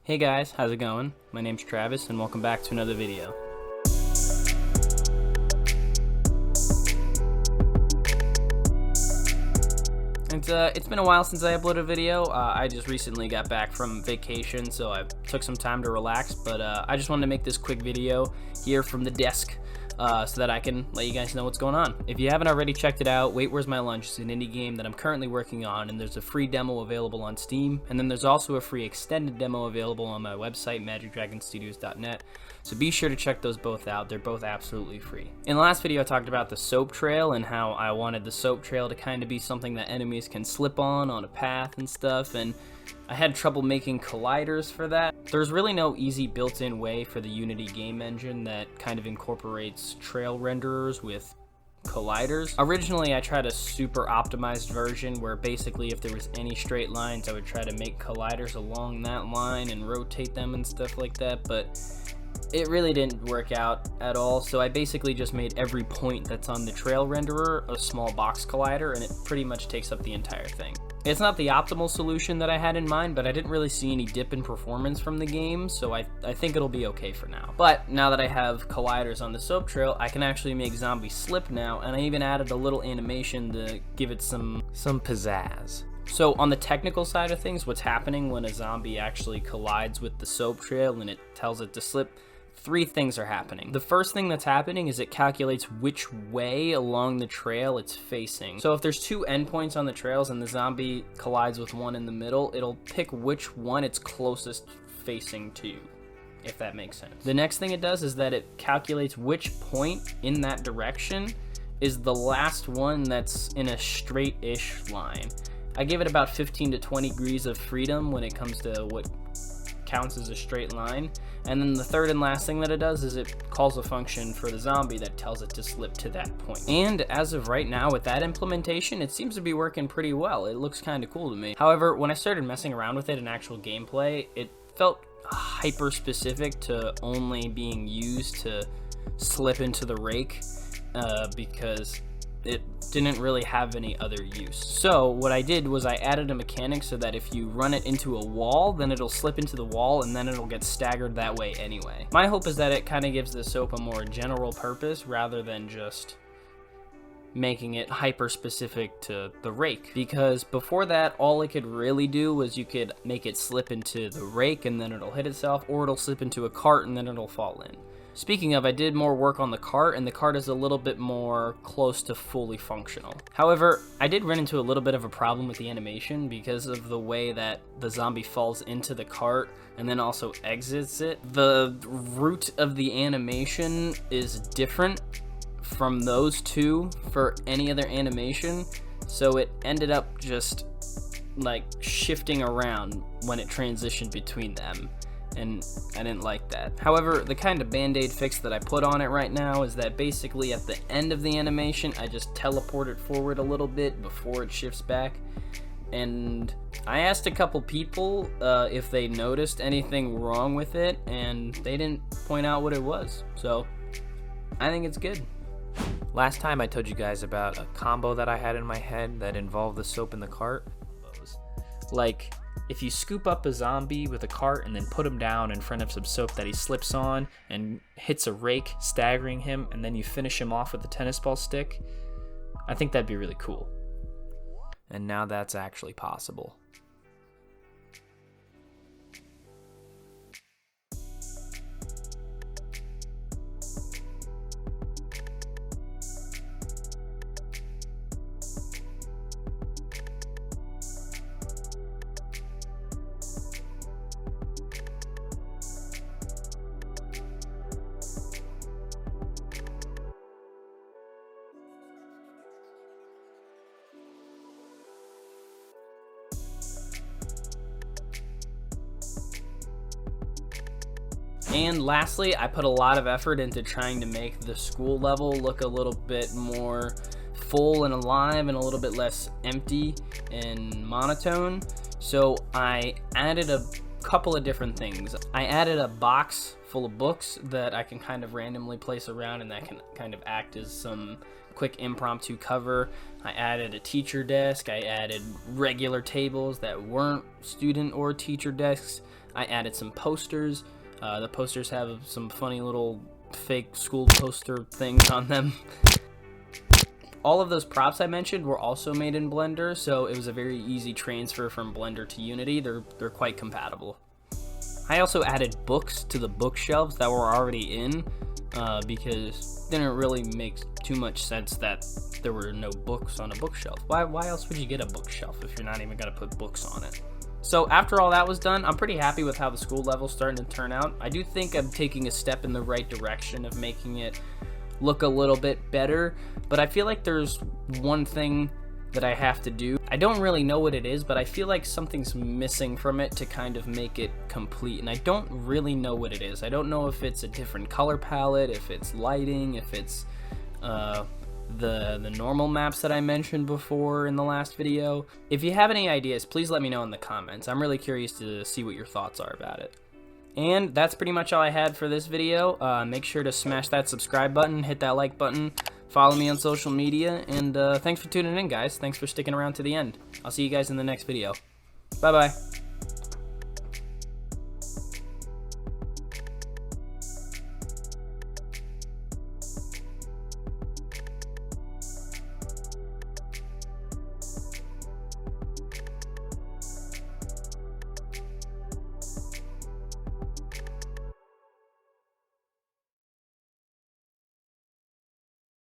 Hey guys, how's it going? My name's Travis and welcome back to another video. It's been a while since I uploaded a video. I just recently got back from vacation, so I took some time to relax, but I just wanted to make this quick video here from the desk so that I can let you guys know what's going on. If you haven't already checked it out, Wait Where's My Lunch is an indie game that I'm currently working on, and there's a free demo available on Steam, and then there's also a free extended demo available on my website, magicdragonstudios.net, so be sure to check those both out. They're both absolutely free. In the last video I talked about the soap trail and how I wanted the soap trail to kind of be something that enemies can slip on a path and stuff, and I had trouble making colliders for that. There's really no easy built-in way for the Unity game engine that kind of incorporates trail renderers with colliders. Originally I tried a super optimized version where basically if there was any straight lines I would try to make colliders along that line and rotate them and stuff like that, but it really didn't work out at all, so I basically just made every point that's on the trail renderer a small box collider, and it pretty much takes up the entire thing. It's not the optimal solution that I had in mind, but I didn't really see any dip in performance from the game, so I think it'll be okay for now. But now that I have colliders on the soap trail, I can actually make zombies slip now, and I even added a little animation to give it some pizzazz. So on the technical side of things, what's happening when a zombie actually collides with the soap trail and it tells it to slip? Three things are happening. The first thing that's happening is it calculates which way along the trail it's facing. So if there's two endpoints on the trails and the zombie collides with one in the middle, it'll pick which one it's closest facing to, if that makes sense. The next thing it does is that it calculates which point in that direction is the last one that's in a straight-ish line. I give it about 15 to 20 degrees of freedom when it comes to what counts as a straight line. And then the third and last thing that it does is it calls a function for the zombie that tells it to slip to that point. And as of right now with that implementation, it seems to be working pretty well. It looks kind of cool to me. However, when I started messing around with it in actual gameplay, it felt hyper specific to only being used to slip into the rake because it didn't really have any other use. So what I did was I added a mechanic so that if you run it into a wall, then it'll slip into the wall and then it'll get staggered that way anyway. My hope is that it kind of gives the soap a more general purpose rather than just making it hyper specific to the rake, because before that all it could really do was you could make it slip into the rake and then it'll hit itself, or it'll slip into a cart and then it'll fall in. Speaking of, I did more work on the cart, and the cart is a little bit more close to fully functional. However, I did run into a little bit of a problem with the animation because of the way that the zombie falls into the cart and then also exits it. The route of the animation is different from those two for any other animation, so it ended up just like shifting around when it transitioned between them, and I didn't like that. However, the kind of Bandaid fix that I put on it right now is that basically at the end of the animation, I just teleport it forward a little bit before it shifts back. And I asked a couple people if they noticed anything wrong with it, and they didn't point out what it was. So I think it's good. Last time I told you guys about a combo that I had in my head that involved the soap in the cart. Like, if you scoop up a zombie with a cart and then put him down in front of some soap that he slips on and hits a rake, staggering him, and then you finish him off with a tennis ball stick, I think that'd be really cool. And now that's actually possible. And lastly, I put a lot of effort into trying to make the school level look a little bit more full and alive and a little bit less empty and monotone. So I added a couple of different things. I added a box full of books that I can kind of randomly place around and that can kind of act as some quick impromptu cover. I added a teacher desk. I added regular tables that weren't student or teacher desks. I added some posters. The posters have some funny little fake school poster things on them. All of those props I mentioned were also made in Blender, so it was a very easy transfer from Blender to Unity. They're quite compatible. I also added books to the bookshelves that were already in, because it didn't really make too much sense that there were no books on a bookshelf. Why else would you get a bookshelf if you're not even going to put books on it? So after all that was done, I'm pretty happy with how the school level's starting to turn out. I do think I'm taking a step in the right direction of making it look a little bit better, but I feel like there's one thing that I have to do. I don't really know what it is, but I feel like something's missing from it to kind of make it complete, and I don't really know what it is. I don't know if it's a different color palette, if it's lighting, if it's the normal maps that I mentioned before in the last video. If you have any ideas, please let me know in the comments. I'm really curious to see what your thoughts are about it. And that's pretty much all I had for this video. Make sure to smash that subscribe button, hit that like button, follow me on social media, and thanks for tuning in, guys. Thanks for sticking around to the end. I'll see you guys in the next video. Bye-bye.